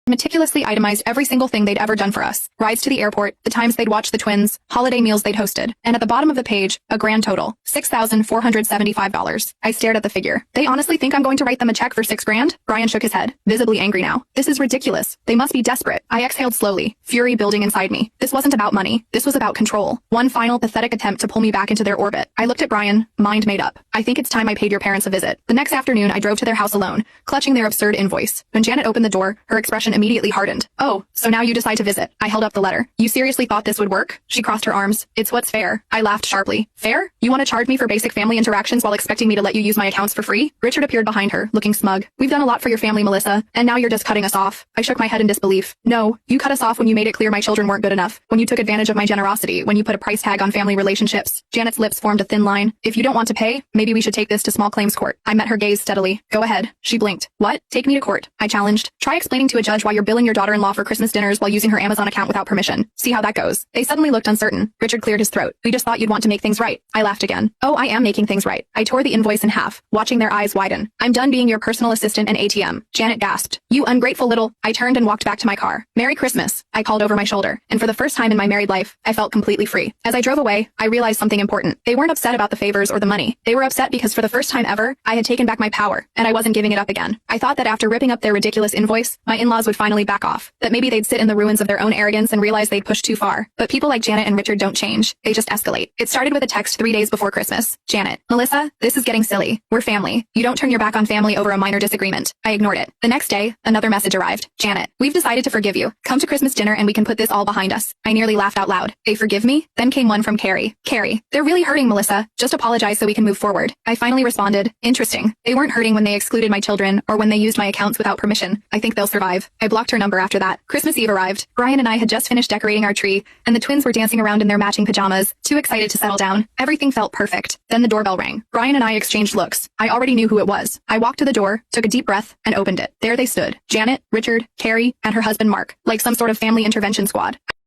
Meticulously itemized every single thing they'd ever done for us. Rides to the airport, the times they'd watched the twins, holiday meals they'd hosted. And at the bottom of the page, a grand total, $6,475. I stared at the figure. They honestly think I'm going to write them a check for $6,000? Brian shook his head, visibly angry now. This is ridiculous. They must be desperate. I exhaled slowly, fury building inside me. This wasn't about money. This was about control. One final pathetic attempt to pull me back into their orbit. I looked at Brian, mind made up. I think it's time I paid your parents a visit. The next afternoon, I drove to their house alone, clutching their absurd invoice. When Janet opened the door, her expression immediately hardened. Oh, so now you decide to visit. I held up the letter. You seriously thought this would work? She crossed her arms. It's what's fair. I laughed sharply. Fair? You want to charge me for basic family interactions while expecting me to let you use my accounts for free? Richard appeared behind her, looking smug. We've done a lot for your family, Melissa, and now you're just cutting us off. I shook my head in disbelief. No, you cut us off when you made it clear my children weren't good enough, when you took advantage of my generosity, when you put a price tag on family relationships. Janet's lips formed a thin line. If you don't want to pay, maybe we should take this to small claims court. I met her gaze steadily. Go ahead. She blinked. What? Take me to court. I challenged. Try explaining to a judge why you're billing your daughter-in-law for Christmas dinners while using her Amazon account without permission. See how that goes. They suddenly looked uncertain. Richard cleared his throat. We just thought you'd want to make things right. I laughed again. Oh, I am making things right. I tore the invoice in half, watching their eyes widen. I'm done being your personal assistant and ATM. Janet gasped. You ungrateful little. I turned and walked back to my car. Merry Christmas. I called over my shoulder, and for the first time in my married life, I felt completely free. As I drove away, I realized something important. They weren't upset about the favors or the money. They were upset because for the first time ever, I had taken back my power, and I wasn't giving it up again. I thought that after ripping up their ridiculous invoice, my in-laws would finally back off, that maybe they'd sit in the ruins of their own arrogance and realize they'd pushed too far. But people like Janet and Richard don't change. They just escalate. It started with a text 3 days before Christmas. Janet, Melissa, this is getting silly. We're family. You don't turn your back on family over a minor disagreement. I ignored it. The next day, another message arrived. Janet, we've decided to forgive you. Come to Christmas dinner and we can put this all behind us. I nearly laughed out loud. They forgive me? Then came one from Carrie. Carrie, they're really hurting, Melissa. Just apologize so we can move forward. I finally responded. Interesting. They weren't hurting when they excluded my children or when they used my accounts without permission. I think they'll survive. I blocked her number after that. Christmas Eve arrived. Brian and I had just finished decorating our tree, and the twins were dancing around in their matching pajamas, too excited to settle down. Everything felt perfect. Then the doorbell rang. Brian and I exchanged looks. I already knew who it was. I walked to the door, took a deep breath, and opened it. There they stood. Janet, Richard, Carrie, and her husband Mark, like some sort of family intervention squad.